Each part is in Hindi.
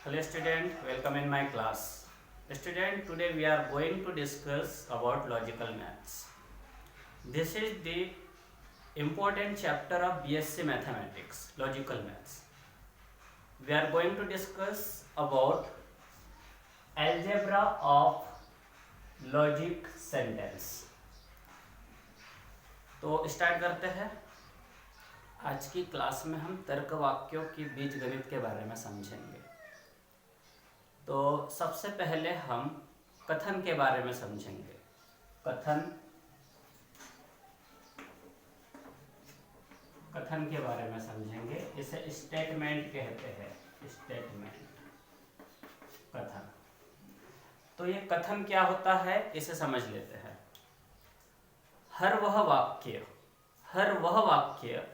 Hello student, welcome in my class. Student, today we are going to discuss about logical maths. This is the important chapter of BSc Mathematics, logical maths. We are going to discuss about algebra of logic sentence. तो स्टार्ट करते हैं। आज की क्लास में हम तर्क वाक्यों की बीजगणित के बारे में समझेंगे। तो सबसे पहले हम कथन के बारे में समझेंगे। कथन के बारे में समझेंगे। इसे स्टेटमेंट कहते हैं। स्टेटमेंट, कथन। तो ये कथन क्या होता है, इसे समझ लेते हैं। हर वह वाक्य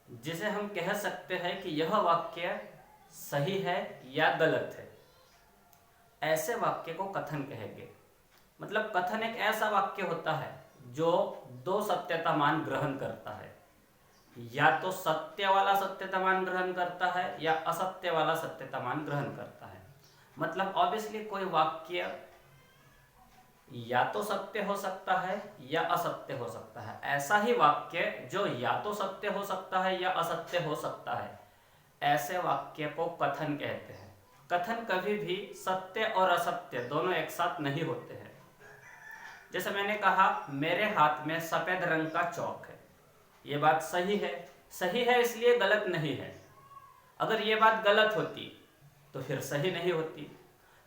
जिसे हम कह सकते हैं कि यह वाक्य सही है या गलत है, ऐसे वाक्य को कथन कहेंगे। मतलब कथन एक ऐसा वाक्य होता है जो दो सत्यता मान ग्रहण करता है, या तो सत्य वाला सत्यता मान ग्रहण करता है या असत्य वाला सत्यता मान ग्रहण करता है। मतलब ऑब्वियसली कोई वाक्य या तो सत्य हो सकता है या असत्य हो सकता है। ऐसा ही वाक्य जो या तो सत्य हो सकता है या असत्य हो सकता है, ऐसे वाक्य को कथन कहते हैं। कथन कभी भी सत्य और असत्य दोनों एक साथ नहीं होते हैं। जैसे मैंने कहा, मेरे हाथ में सफेद रंग का चौक है। ये बात सही है इसलिए गलत नहीं है। अगर ये बात गलत होती तो फिर सही नहीं होती।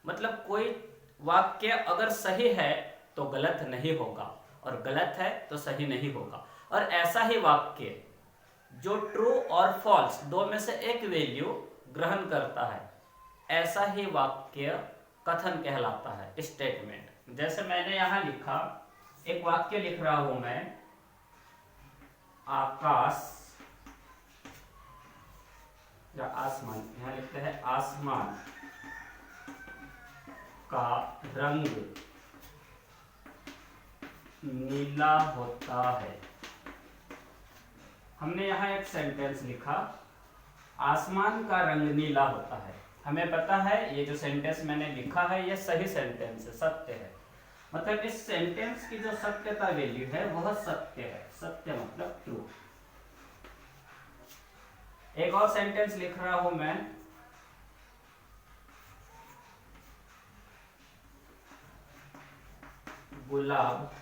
मतलब कोई वाक्य अगर सही है तो गलत नहीं होगा, और गलत है तो सही नहीं होगा। और ऐसा ही वाक्य जो ट्रू और फॉल्स दो में से एक वैल्यू ग्रहण करता है, ऐसा ही वाक्य कथन कहलाता है, स्टेटमेंट। जैसे मैंने यहां लिखा, एक वाक्य लिख रहा हूं मैं, आकाश या आसमान, यहां लिखते हैं आसमान का रंग नीला होता है। हमने यहाँ एक सेंटेंस लिखा, आसमान का रंग नीला होता है। हमें पता है ये जो सेंटेंस मैंने लिखा है ये सही सेंटेंस है, सत्य है। मतलब इस सेंटेंस की जो सत्यता वैल्यू है वह सत्य है। सत्य मतलब ट्रू। एक और सेंटेंस लिख रहा हूं मैं, गुलाब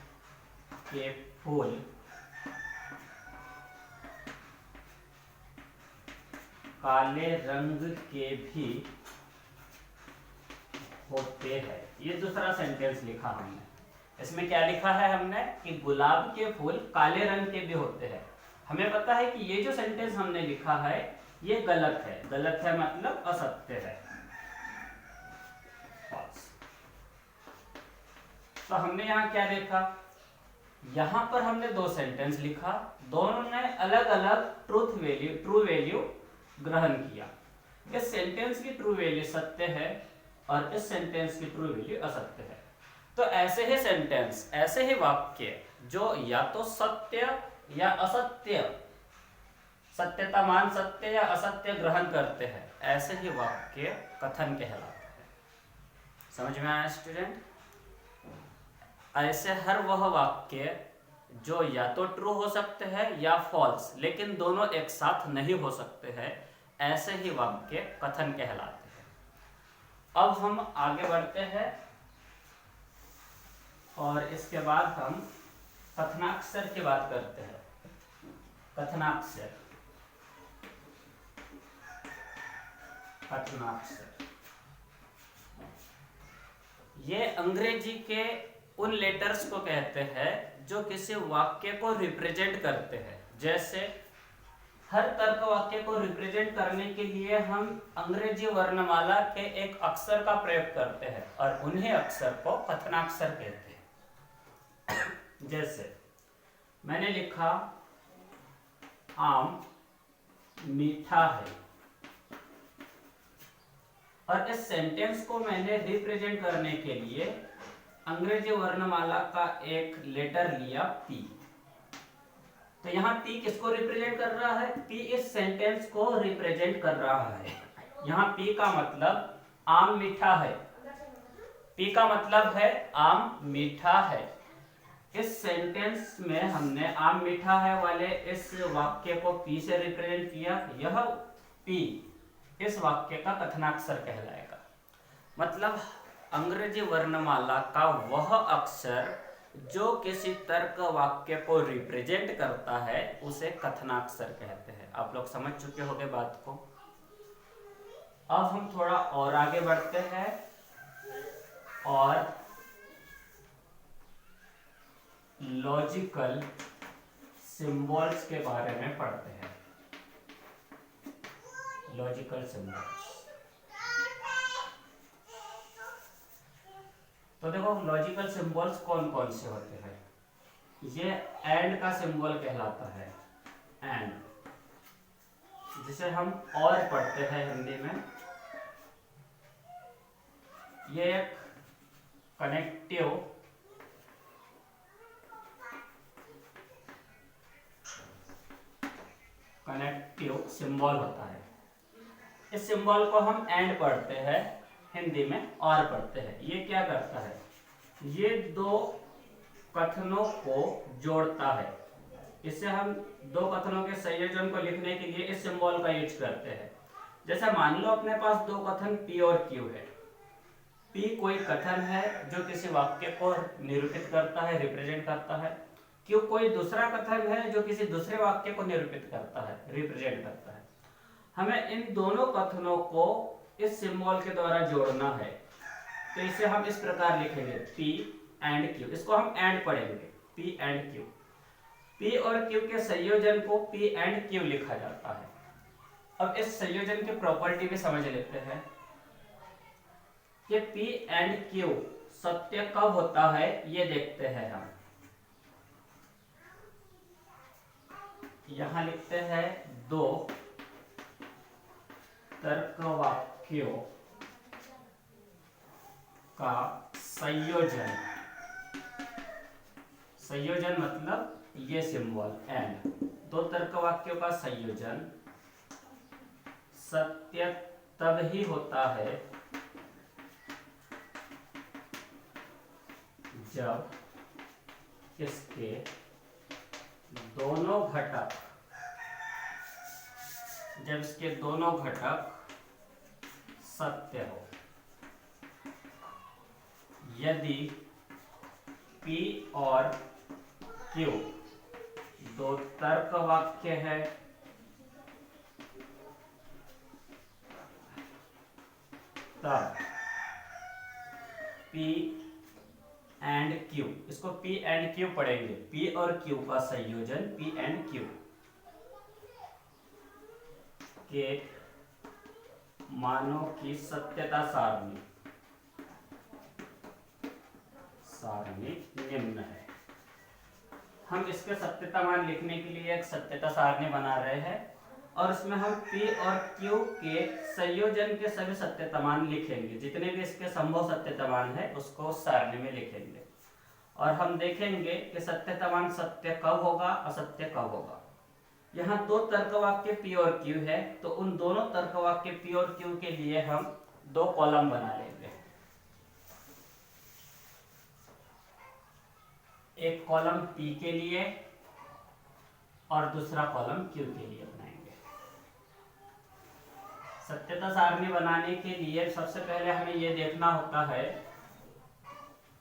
के फूल काले रंग के भी होते हैं। ये दूसरा सेंटेंस लिखा हमने। इसमें क्या लिखा है हमने कि गुलाब के फूल काले रंग के भी होते हैं। हमें पता है कि ये जो सेंटेंस हमने लिखा है ये गलत है। गलत है मतलब असत्य है। तो हमने यहाँ क्या देखा, यहां पर हमने दो सेंटेंस लिखा, दोनों ने अलग अलग ट्रू वैल्यू ग्रहण किया। इस सेंटेंस की ट्रू वैल्यू सत्य है और इस सेंटेंस की ट्रू वैल्यू असत्य है। तो ऐसे ही सेंटेंस, ऐसे ही वाक्य जो या तो सत्य या असत्य, सत्यता मान सत्य या असत्य ग्रहण करते हैं, ऐसे ही वाक्य कथन कहलाते हैं। समझ में आया स्टूडेंट? ऐसे हर वह वाक्य जो या तो ट्रू हो सकते हैं या फॉल्स, लेकिन दोनों एक साथ नहीं हो सकते हैं, ऐसे ही वाक्य कथन कहलाते हैं। अब हम आगे बढ़ते हैं और इसके बाद हम कथनाक्षर की बात करते हैं। कथनाक्षर, ये अंग्रेजी के उन लेटर्स को कहते हैं जो किसी वाक्य को रिप्रेजेंट करते हैं। जैसे हर तर्क वाक्य को रिप्रेजेंट करने के लिए हम अंग्रेजी वर्णमाला के एक अक्षर का प्रयोग करते हैं और उन्हीं अक्षर को कथनाक्षर कहते हैं। जैसे मैंने लिखा, आम मीठा है, और इस सेंटेंस को मैंने रिप्रेजेंट करने के लिए अंग्रेजी वर्णमाला का एक लेटर लिया, पी। तो यहाँ पी किसको रिप्रेजेंट कर रहा है? पी इस सेंटेंस को रिप्रेजेंट कर रहा है। यहाँ पी का मतलब आम मीठा है, पी का मतलब है आम मीठा है। इस सेंटेंस में हमने आम मीठा है वाले इस वाक्य को पी से रिप्रेजेंट किया। यह पी इस वाक्य का कथनाक्षर कहलाएगा। मतलब अंग्रेजी वर्णमाला का वह अक्षर जो किसी तर्क वाक्य को रिप्रेजेंट करता है उसे कथनाक्षर कहते हैं। आप लोग समझ चुके होंगे बात को। अब हम थोड़ा और आगे बढ़ते हैं और लॉजिकल सिंबल्स के बारे में पढ़ते हैं। लॉजिकल सिंबल्स, तो देखो लॉजिकल सिंबल्स कौन कौन से होते हैं। ये एंड का सिंबल कहलाता है, एंड, जिसे हम और पढ़ते हैं हिंदी में। ये एक कनेक्टिव सिंबल होता है। इस सिंबल को हम एंड पढ़ते हैं हिंदी में, और पढ़ते हैं। ये क्या करता है, ये दो कथनों को जोड़ता है। इससे हम दो कथनों के संयोजन को लिखने के लिए इस सिंबल का यूज करते हैं। जैसे मान लो अपने पास दो कथन P और Q है। P कोई कथन है जो किसी वाक्य को निरूपित करता है, रिप्रेजेंट करता है। Q कोई दूसरा कथन है जो किसी दूसरे वाक्य को निरूपित करता है, रिप्रेजेंट करता है। हमें इन दोनों कथनों को इस सिंबल के द्वारा जोड़ना है। तो इसे हम इस प्रकार लिखेंगे P एंड Q। इसको हम एंड पढ़ेंगे, P एंड Q। P और Q के संयोजन को P एंड Q लिखा जाता है। अब इस संयोजन की प्रॉपर्टी भी समझ लेते हैं कि P एंड Q सत्य कब होता है, ये देखते हैं हम। यहां लिखते हैं दो तर्क वाक्यों का संयोजन। संयोजन मतलब ये सिंबल एंड। दो तर्क वाक्यों का संयोजन सत्य तब ही होता है जब इसके दोनों घटक सत्य हो। यदि P और Q दो तर्क वाक्य है तब P एंड Q, इसको P एंड Q पढ़ेंगे। P और Q का संयोजन P एंड Q के मानों की सत्यता सारणी निम्न है। हम इसके सत्यता मान लिखने के लिए एक सत्यता सारणी बना रहे हैं और उसमें हम P और Q के संयोजन के सभी सत्यता मान लिखेंगे। जितने भी इसके संभव सत्यता मान है उसको उस सारणी में लिखेंगे और हम देखेंगे कि सत्यता मान सत्य कब होगा, असत्य कब होगा। यहाँ दो तर्कवाक्य P और Q है, तो उन दोनों तर्कवाक्य P और Q के लिए हम दो कॉलम बना लेंगे। एक कॉलम P के लिए और दूसरा कॉलम Q के लिए बनाएंगे। सत्यता सारणी बनाने के लिए सबसे पहले हमें यह देखना होता है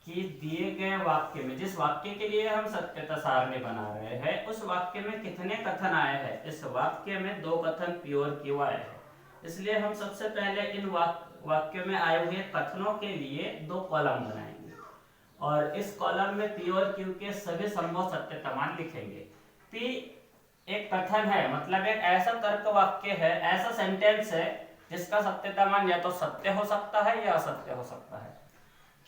कि दिए गए वाक्य में, जिस वाक्य के लिए हम सत्यता सारणी बना रहे हैं, उस वाक्य में कितने कथन आए हैं। इस वाक्य में दो कथन P और Q आए हैं, इसलिए हम सबसे पहले इन वाक्यों में आए हुए कथनों के लिए दो कॉलम बनाएंगे और इस कॉलम में P और Q के सभी संभव सत्यता मान लिखेंगे। P एक कथन है, मतलब एक ऐसा तर्क वाक्य है, ऐसा सेंटेंस है जिसका सत्यता मान या तो सत्य हो सकता है या असत्य हो सकता है।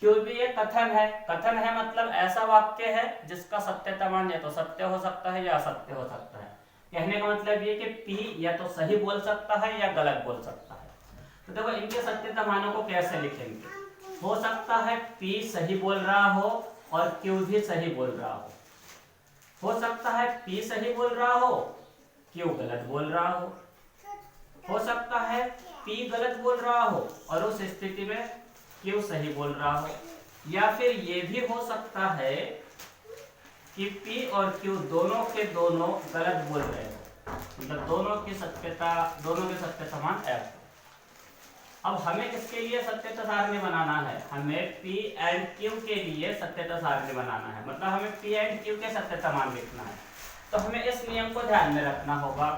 Q भी एक कथन है, कथन है मतलब ऐसा वाक्य है जिसका सत्यता मान या तो सत्य हो सकता है या असत्य हो सकता है। कहने का मतलब ये कि P या तो सही बोल सकता है या गलत बोल सकता है। तो देखो इनके सत्यता मानों को कैसे लिखेंगे। हो सकता है P सही बोल रहा हो और Q भी सही बोल रहा हो सकता है P सही बोल रहा हो, Q गलत बोल रहा हो सकता है P गलत बोल रहा हो और उस स्थिति में Q सही बोल रहा हो, या फिर ये भी हो सकता है कि P और Q दोनों के दोनों गलत बोल रहे हो, मतलब दोनों के सत्य समान F। अब हमें किसके लिए सत्यता सारणी बनाना है? हमें P एंड Q के लिए सत्यता सारणी बनाना है, मतलब हमें P एंड Q के सत्यता मान लिखना है। तो हमें इस नियम को ध्यान में रखना होगा,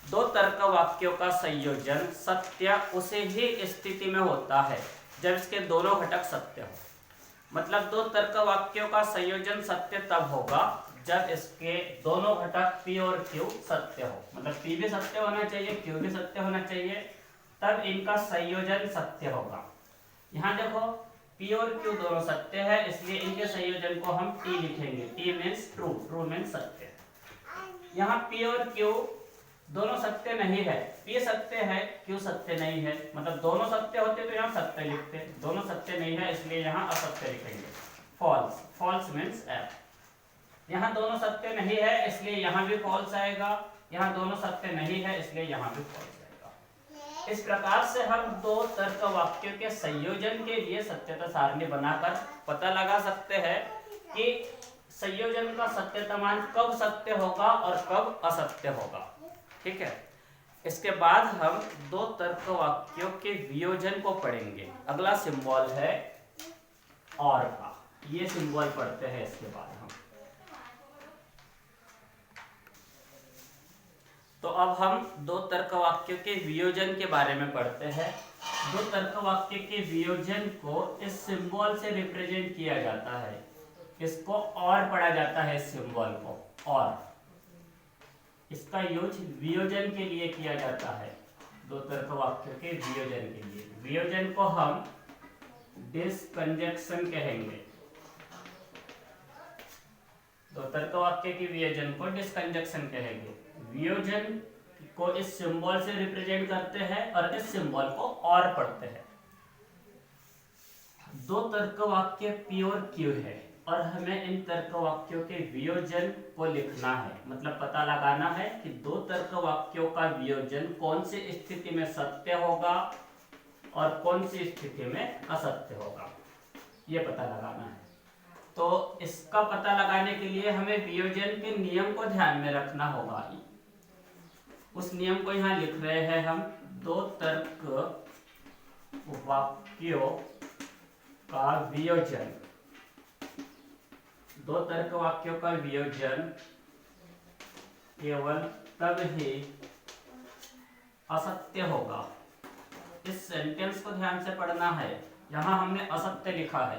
दो तर्क वाक्यों का संयोजन सत्य उसे ही स्थिति में होता है जब इसके दोनों घटक सत्य हो। मतलब दो तर्क वाक्यों का संयोजन सत्य तब होगा जब इसके दोनों घटक P और Q सत्य हो, मतलब P भी सत्य होना चाहिए, Q भी सत्य होना चाहिए, तब इनका संयोजन सत्य होगा। यहाँ देखो P और Q दोनों सत्य है, इसलिए इनके संयोजन को हम T लिखेंगे। T means true, true means सत्य। यहाँ P और Q दोनों सत्य नहीं है, P सत्य है, Q सत्य नहीं है, मतलब दोनों सत्य होते तो यहाँ सत्य लिखते, दोनों सत्य नहीं है इसलिए यहाँ असत्य लिखेंगे, फॉल्स। False means F। यहाँ दोनों सत्य नहीं है इसलिए यहाँ भी फॉल्स आएगा, यहाँ दोनों सत्य नहीं है इसलिए यहाँ भी फॉल्स आएगा। इस प्रकार से हम दो तर्क वाक्यों के संयोजन के लिए सत्यता सारणी बनाकर पता लगा सकते हैं कि संयोजन का सत्यता मान कब सत्य होगा और कब असत्य होगा। ठीक है, इसके बाद हम दो तर्क वाक्यों के वियोजन को पढ़ेंगे। अगला सिंबल है और का, ये सिंबल पढ़ते हैं इसके बाद हम। तो अब हम दो तर्क वाक्यों के वियोजन के बारे में पढ़ते हैं। दो तर्क वाक्य के वियोजन को इस सिंबल से रिप्रेजेंट किया जाता है, इसको और पढ़ा जाता है, इस सिंबल को और। इसका यूज वियोजन के लिए किया जाता है, दो तर्क वाक्यों के वियोजन के लिए। वियोजन को हम डिसकंजक्शन कहेंगे, दो तर्क वाक्य के वियोजन को डिसकंजक्शन कहेंगे। वियोजन को इस सिंबल से रिप्रेजेंट करते हैं और इस सिंबल को और पढ़ते हैं। दो तर्क वाक्य P और Q है और हमें इन तर्क वाक्यों के वियोजन को लिखना है, मतलब पता लगाना है कि दो तर्क वाक्यों का वियोजन कौन सी स्थिति में सत्य होगा और कौन सी स्थिति में असत्य होगा, ये पता लगाना है। तो इसका पता लगाने के लिए हमें वियोजन के नियम को ध्यान में रखना होगा। उस नियम को यहाँ लिख रहे हैं हम। दो तर्क वाक्यों का वियोजन, दो तर्क वाक्यों का वियोजन केवल तब ही असत्य होगा। इस सेंटेंस को ध्यान से पढ़ना है, यहाँ हमने असत्य लिखा है।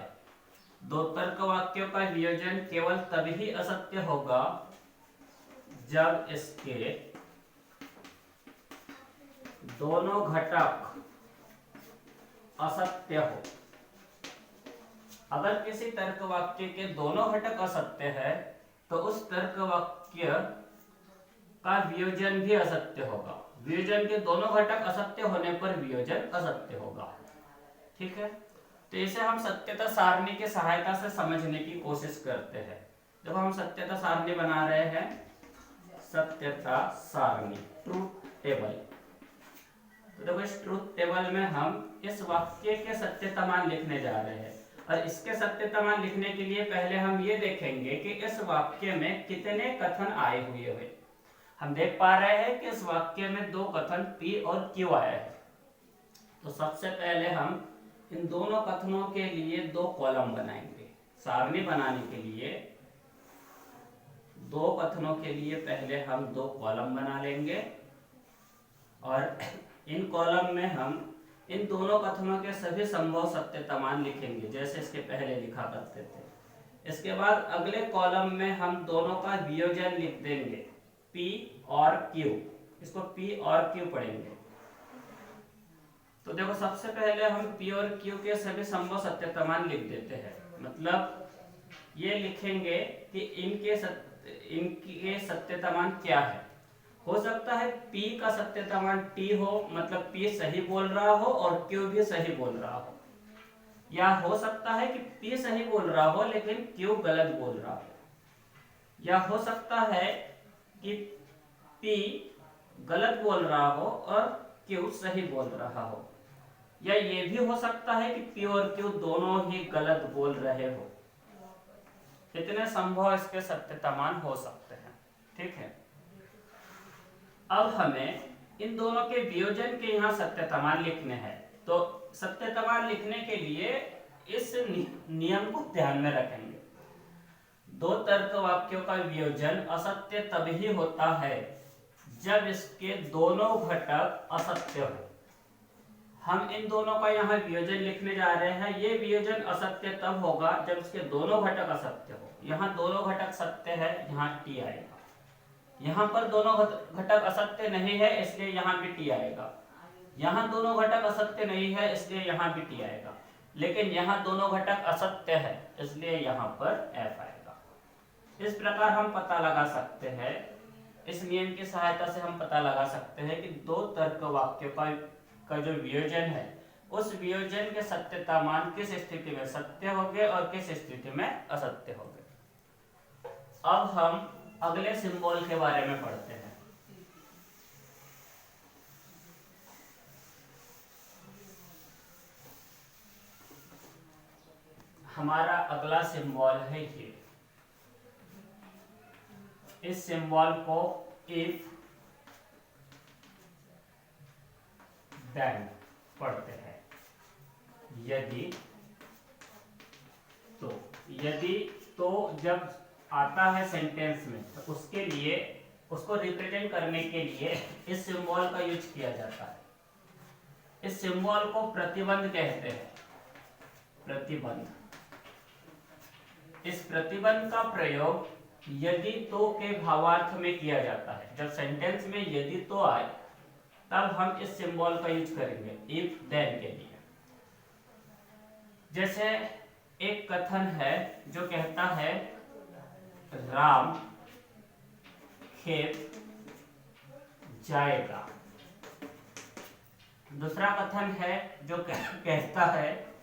दो तर्क वाक्यों का वियोजन केवल तभी असत्य होगा जब इसके दोनों घटक असत्य हो। अगर किसी तर्क वाक्य के दोनों घटक असत्य है तो उस तर्क वाक्य का वियोजन भी असत्य होगा। वियोजन के दोनों घटक असत्य होने पर वियोजन असत्य होगा। ठीक है, तो इसे हम सत्यता सारणी की सहायता से समझने की कोशिश करते हैं। जब हम सत्यता सारणी बना रहे हैं, सत्यता सारणी, ट्रूथ टेबल। तो देखो इस ट्रूथ टेबल में हम इस वाक्य के सत्यता मान लिखने जा रहे हैं और इसके सत्यता मान लिखने के लिए पहले हम ये देखेंगे कि इस वाक्य में कितने कथन आए हुए हैं। हम देख पा रहे हैं कि इस वाक्य में दो कथन P और Q आए हैं। तो सबसे पहले हम इन दोनों कथनों के लिए दो कॉलम बनाएंगे। सारणी बनाने के लिए दो कथनों के लिए पहले हम दो कॉलम बना लेंगे और इन कॉलम में हम इन दोनों कथनों के सभी संभव सत्यता मान लिखेंगे, जैसे इसके पहले लिखा करते थे। इसके बाद अगले कॉलम में हम दोनों का वियोजन लिख देंगे, P और Q। इसको P और Q पढ़ेंगे। तो देखो सबसे पहले हम P और Q के सभी संभव सत्यता मान लिख देते हैं, मतलब ये लिखेंगे कि इनके सत्यता मान क्या है। हो सकता है P का सत्यता मान T हो, मतलब P सही बोल रहा हो और Q भी सही बोल रहा हो, या हो सकता है कि P सही बोल रहा हो लेकिन Q गलत बोल रहा हो, या हो सकता है कि P गलत बोल रहा हो और क्यू सही बोल रहा हो, या ये भी हो सकता है कि पी और क्यू दोनों ही गलत बोल रहे हो। कितने संभव इसके सत्यतामान हो सकते हैं। ठीक है, अब हमें इन दोनों के वियोजन के यहाँ सत्यतामान लिखने हैं। तो सत्यतामान लिखने के लिए इस नियम को ध्यान में रखेंगे। दो तर्क वाक्यों का वियोजन असत्य तभी होता है जब इसके दोनों घटक असत्य हो। हम इन दोनों का यहाँ वियोजन लिखने जा रहे हैं। ये वियोजन असत्य तब होगा जब इसके दोनों घटक असत्य हो। यहाँ दोनों घटक सत्य है, यहाँ टी आएगा। यहाँ पर दोनों घटक असत्य नहीं है, इसलिए यहाँ भी टी आएगा। यहाँ दोनों घटक असत्य नहीं है, इसलिए यहाँ भी टी आएगा। लेकिन यहाँ दोनों घटक असत्य है, इसलिए यहाँ पर एफ आएगा। इस प्रकार हम पता लगा सकते हैं, इस नियम की सहायता से हम पता लगा सकते हैं कि दो तर्क वाक्यों का जो वियोजन है, उस वियोजन के सत्यतामान किस स्थिति में सत्य होंगे और किस स्थिति में असत्य होंगे। अब हम अगले सिंबल के बारे में पढ़ते हैं। हमारा अगला सिंबल है ये। इस सिंबल को इफ देन पढ़ते हैं। यदि तो, यदि तो जब आता है सेंटेंस में, तो उसके लिए, उसको रिप्रेजेंट करने के लिए इस सिंबल का यूज किया जाता है। इस सिंबल को प्रतिबंध कहते हैं। प्रतिबंध। इस प्रतिबंध का प्रयोग यदि तो के भावार्थ में किया जाता है। जब सेंटेंस में यदि तो आए तब हम इस सिंबल का यूज करेंगे इफ देन के लिए। जैसे एक कथन है जो कहता है राम खेत जाएगा। दूसरा कथन है जो कहता है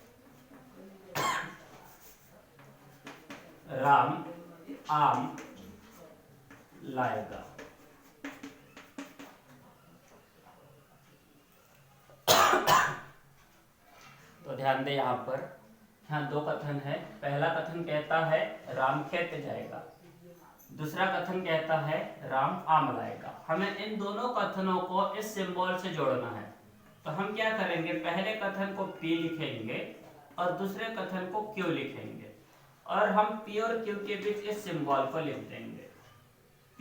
राम आम लाएगा। तो ध्यान दे, यहाँ पर यहाँ दो कथन है। पहला कथन कहता है राम खेत जाएगा, दूसरा कथन कहता है राम आम लाएगा। हमें इन दोनों कथनों को इस सिंबल से जोड़ना है। तो हम क्या करेंगे, पहले कथन को P लिखेंगे और दूसरे कथन को Q लिखेंगे, और हम P और Q के बीच इस सिंबल को लिख देंगे P।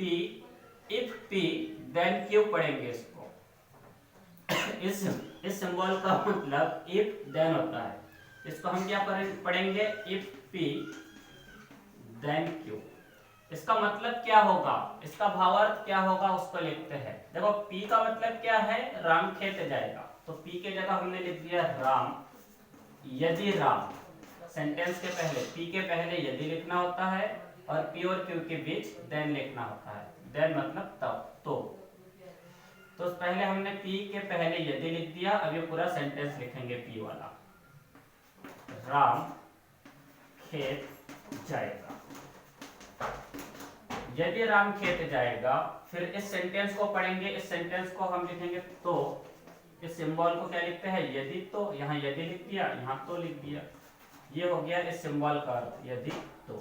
If P then Q पढ़ेंगे इसको। इस सिंबल का मतलब इफ देन होता है। इसको हम क्या पढ़ेंगे, इफ P देन Q। इसका मतलब क्या होगा, इसका भावार्थ क्या होगा, उसको लिखते हैं। देखो P का मतलब क्या है, राम खेत जाएगा। तो P के जगह हमने लिख दिया राम। यदि राम, सेंटेंस के पहले P के पहले यदि लिखना होता है और P और Q के बीच देन लिखना होता है। देन मतलब तब, तो पहले हमने P के पहले यदि लिख दिया। अब ये पूरा सेंटेंस लिखेंगे P वाला। राम खेत जाएगा। यदि राम खेत जाएगा, फिर इस सेंटेंस को पढ़ेंगे। इस सेंटेंस को हम लिखेंगे तो। इस सिंबल को क्या लिखते हैं, यदि तो। यहाँ यदि लिख दिया, यहाँ तो लिख दिया। ये हो गया इस सिंबल का अर्थ, यदि तो।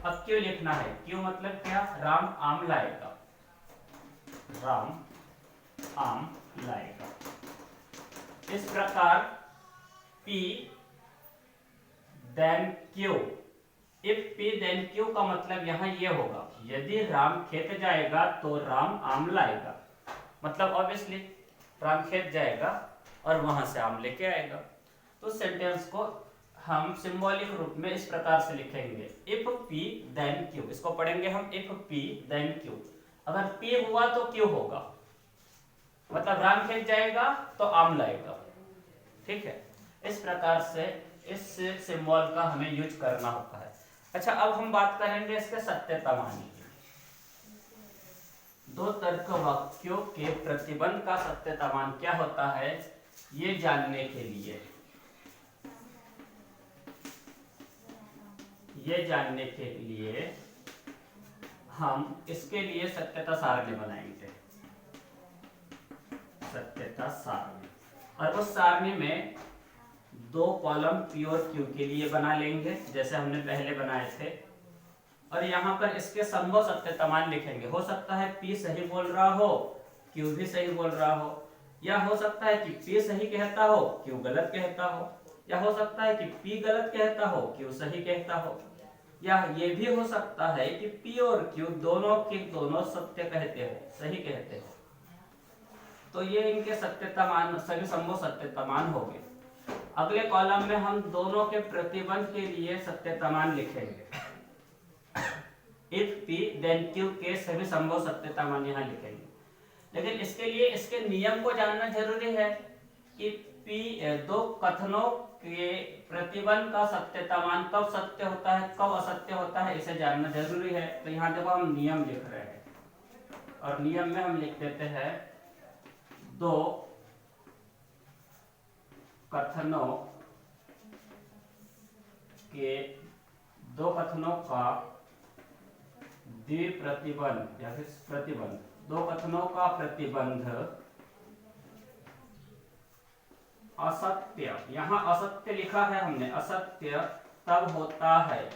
अब क्यों लिखना है, क्यों मतलब क्या, राम आम लाएगा। राम आम लाएगा। इस प्रकार P then Q। If P then Q का मतलब यहाँ ये होगा, यदि राम खेत जाएगा तो राम आम लाएगा। मतलब ऑब्वियसली राम खेत जाएगा और वहां से आम लेके आएगा। तो सेंटेंस को हम सिंबॉलिक रूप में इस प्रकार से लिखेंगे, इफ P देन Q। इसको पढ़ेंगे हम इफ P देन Q। अगर P हुआ तो Q होगा, मतलब राम खेत जाएगा तो आम लाएगा। ठीक है, इस प्रकार से इस सिंबल का हमें यूज करना होता है। अच्छा, अब हम बात करेंगे इसके सत्यतामान की। दो तर्क वाक्यों के प्रतिबंध का सत्यतामान क्या होता है, ये जानने के लिए हम इसके लिए सत्यता सारणी बनाएंगे। सत्यता सारणी, और उस सारणी में 2 कॉलम P और Q के लिए बना लेंगे जैसे हमने पहले बनाए थे, और यहाँ पर इसके संभव सत्यता मान लिखेंगे। हो सकता है P सही बोल रहा हो, Q भी सही बोल रहा हो, या हो सकता है कि P सही कहता हो, Q गलत कहता हो, या हो सकता है कि P गलत कहता हो, Q सही कहता हो, या ये भी हो सकता है कि P और Q दोनों के दोनों सत्य कहते हो, सही कहते हो। तो ये इनके सत्यता मान, सभी संभव सत्यता मान हो गए। अगले कॉलम में हम दोनों के प्रतिबंध के लिए सत्यता मान लिखेंगे। इफ P then Q के सभी संभव सत्यता मान यहाँ लिखेंगे। लेकिन इसके लिए इसके नियम को जानना जरूरी है कि दो कथनों के प्रतिबंध का सत्यता मान कब सत्य होता है, कब असत्य होता है, इसे जानना जरूरी है। तो यहाँ देखो हम नियम लिख रहे हैं, और नियम में हम लिख देते हैं दो कथनों का द्विप्रतिबंध या फिर प्रतिबंध, 2 कथनों का प्रतिबंध असत्य, यहाँ असत्य लिखा है हमने, असत्य तब होता है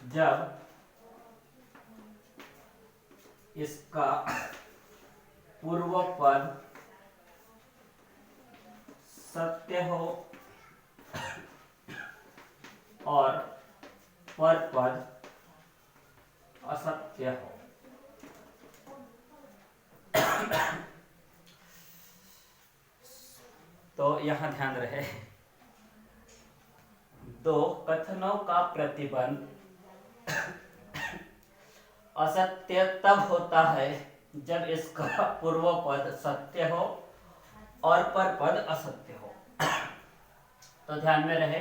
जब इसका पूर्व पद सत्य हो और परपद असत्य हो। तो यहां ध्यान रहे, 2 कथनों का प्रतिबंध असत्य तब होता है जब इसका पूर्व पद सत्य हो और परपद असत्य हो। तो ध्यान में रहे,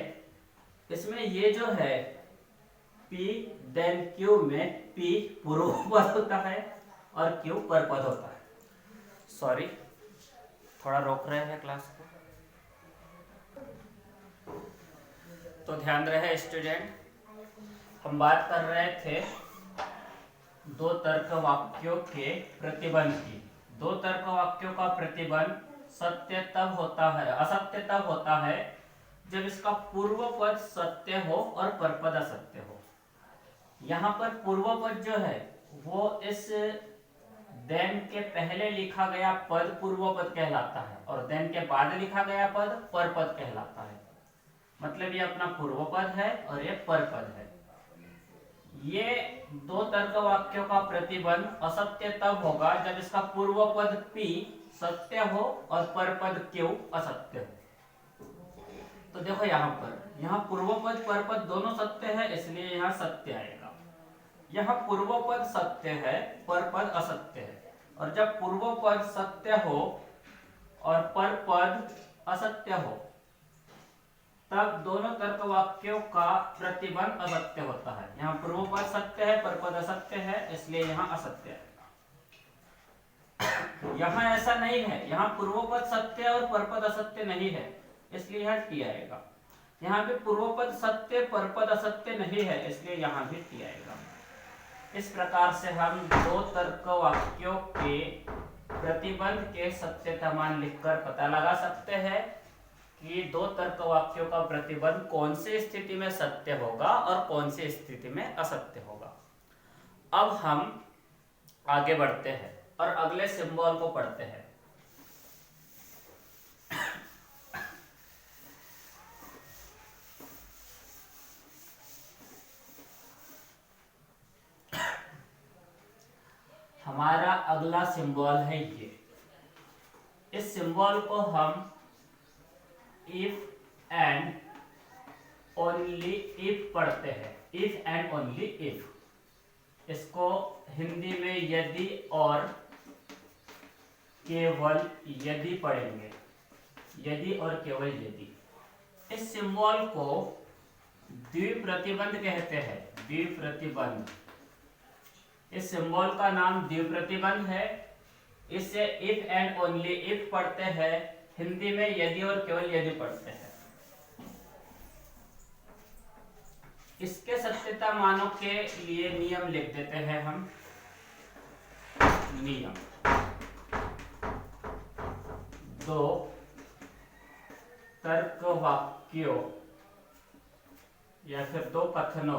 इसमें ये जो है P then Q में P पूर्व पद होता है और Q परपद होता है। सॉरी, थोड़ा रोक रहे हैं क्लास को। तो ध्यान रहे स्टूडेंट, हम बात कर रहे थे 2 तर्क वाक्यों के प्रतिबंध की। 2 तर्क वाक्यों का प्रतिबंध सत्य तब होता है, असत्य तब होता है जब इसका पूर्व पद सत्य हो और परपद असत्य हो। यहाँ पर पूर्व पद जो है वो इस देन के पहले लिखा गया पद पूर्व पद कहलाता है, और देन के बाद लिखा गया पद परपद कहलाता है। मतलब ये अपना पूर्व पद है और ये परपद है। ये 2 तर्क वाक्यों का प्रतिबंध असत्य तब होगा जब इसका पूर्व पद P सत्य हो और परपद Q असत्य हो। तो देखो यहाँ पूर्व पद परपद दोनों सत्य है, इसलिए यहाँ सत्य आएगा। यहाँ पूर्व पद सत्य है, परपद असत्य है, और जब पूर्व पद सत्य हो और परपद असत्य हो तब दोनों तर्क वाक्यों का प्रतिबंध असत्य होता है। यहाँ पूर्व पद सत्य है, परपद असत्य है, इसलिए यहाँ असत्य आएगा। यहाँ ऐसा नहीं है, यहाँ पूर्व पद सत्य और परपद असत्य नहीं है, इसलिए यहाँ टी आएगा। यहाँ पे पूर्व पद सत्य परपद असत्य नहीं है, इसलिए यहाँ भी टी आएगा। इस प्रकार से हम 2 तर्क वाक्यों के प्रतिबंध के सत्यता मान लिखकर पता लगा सकते हैं कि 2 तर्क वाक्यों का प्रतिबंध कौन सी स्थिति में सत्य होगा और कौन सी स्थिति में असत्य होगा। अब हम आगे बढ़ते हैं और अगले सिंबल को पढ़ते हैं। हमारा अगला सिंबल है ये। इस सिंबल को हम इफ एंड ओनली इफ पढ़ते हैं, इफ एंड ओनली इफ। इसको हिंदी में यदि और केवल यदि पढ़ेंगे, यदि और केवल यदि। इस सिंबल को द्विप्रतिबंध कहते हैं, द्विप्रतिबंध। इस सिंबल का नाम द्विप्रतिबंध है। इससे इफ एंड ओनली इफ पढ़ते हैं, हिंदी में यदि और केवल यदि पढ़ते हैं। इसके सत्यता मानों के लिए नियम लिख देते हैं हम। नियम, दो तर्क वाक्यों या फिर दो कथनों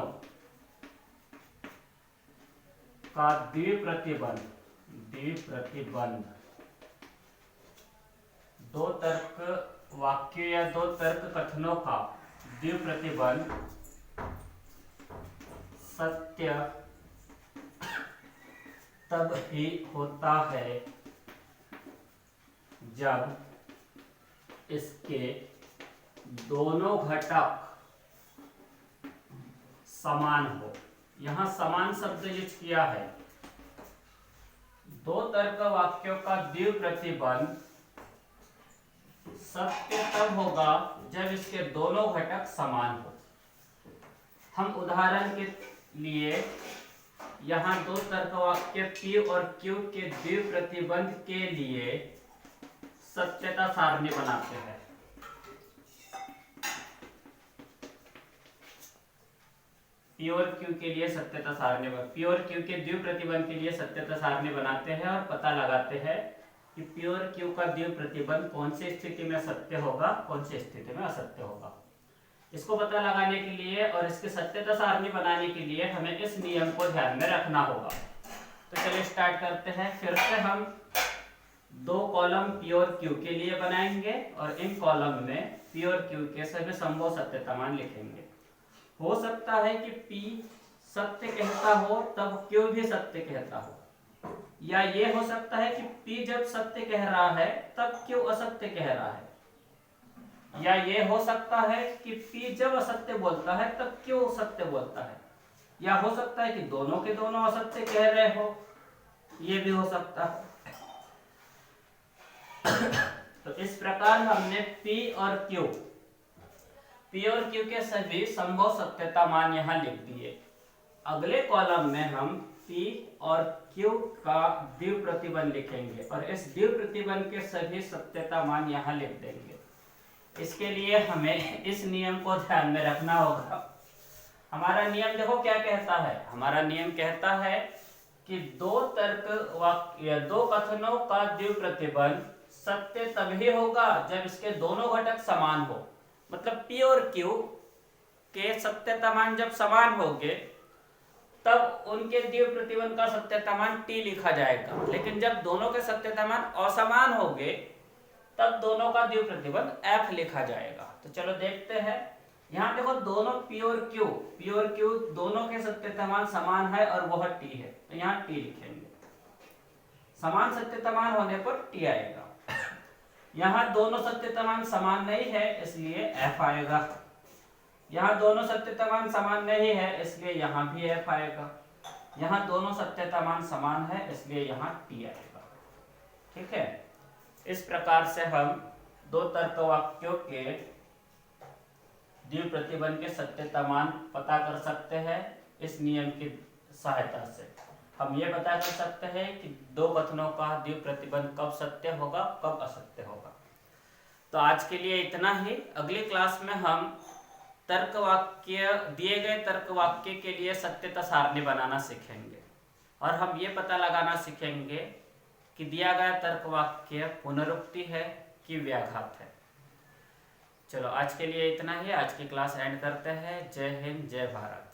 का द्विप्रतिबंध, दो तर्क वाक्य या दो तर्क कथनों का द्विप्रतिबंध सत्य तब ही होता है जब इसके दोनों घटक समान हो। यहां समान शब्द यूज किया है। दो तर्क वाक्यों का द्विप्रतिबंध सत्य तब होगा जब इसके दोनों घटक समान हो। हम उदाहरण के लिए यहाँ दो तर्क वाक्य P और Q के द्विप्रतिबंध के लिए सत्यता सारणी बनाते हैं। P और Q के लिए सत्यता सारणी, P और Q के द्विप्रतिबंध के लिए सत्यता सारणी बनाते हैं और पता लगाते हैं कि P और Q का द्विप्रतिबंध कौन सी स्थिति में सत्य होगा, कौन सी स्थिति में असत्य होगा। इसको पता लगाने के लिए और इसकी सत्यता सारणी बनाने के लिए हमें इस नियम को ध्यान में रखना होगा। तो चलिए स्टार्ट करते हैं। फिर से हम दो कॉलम P और Q के लिए बनाएंगे और इन कॉलम में P और Q के सभी संभव सत्यता मान लिखेंगे। हो सकता है कि P सत्य कहता हो तब Q भी सत्य कहता हो, या ये हो सकता है कि P जब सत्य कह रहा है तब Q असत्य कह रहा है, या ये हो सकता है कि P जब असत्य बोलता है तब Q सत्य बोलता है, या हो सकता है कि दोनों के दोनों असत्य कह रहे हो, ये भी हो सकता है। तो इस प्रकार हमने P और Q के सभी संभव सत्यता मान यहाँ लिख दिए। अगले कॉलम में हम P और Q का द्विप्रतिबंध लिखेंगे और इस द्विप्रतिबंध के सभी सत्यता मान यहाँ लिख देंगे। इसके लिए हमें इस नियम को ध्यान में रखना होगा। हमारा नियम देखो क्या कहता है। हमारा नियम कहता है कि दो तर्क वाक्य, दो कथनों का द्विप्रतिबंध सत्य तभी होगा जब इसके दोनों घटक समान हो। मतलब P और Q के सत्यता मान जब समान होंगे तब उनके द्विप्रतिबंध का सत्यता मान T लिखा जाएगा, लेकिन जब दोनों के सत्यता मान असमान होंगे तब दोनों का द्विप्रतिबंध F लिखा जाएगा। तो चलो देखते हैं। यहाँ देखो दोनों P और Q दोनों के सत्यता मान समान है और वह T है, तो यहाँ T लिखेंगे। समान सत्यता मान होने पर T आएगा। यहाँ दोनों सत्यता मान समान नहीं है इसलिए F आएगा। यहाँ दोनों सत्यता मान समान नहीं है इसलिए यहाँ भी F आएगा। यहाँ दोनों सत्यता मान समान है इसलिए यहाँ T आएगा। ठीक है। इस प्रकार से हम दो तर्क वाक्यों के द्विप्रतिबंध के सत्यता मान पता कर सकते हैं इस नियम की सहायता से। हम ये पता कर सकते हैं कि दो कथनों का द्विप्रतिबंध कब सत्य होगा, कब असत्य होगा। तो आज के लिए इतना ही। अगली क्लास में हम तर्क वाक्य, दिए गए तर्क वाक्य के लिए सत्यता सारणी बनाना सीखेंगे और हम ये पता लगाना सीखेंगे कि दिया गया तर्क वाक्य पुनरुक्ति है कि व्याघात है। चलो आज के लिए इतना ही। आज की क्लास एंड करते हैं। जय हिंद, जय भारत।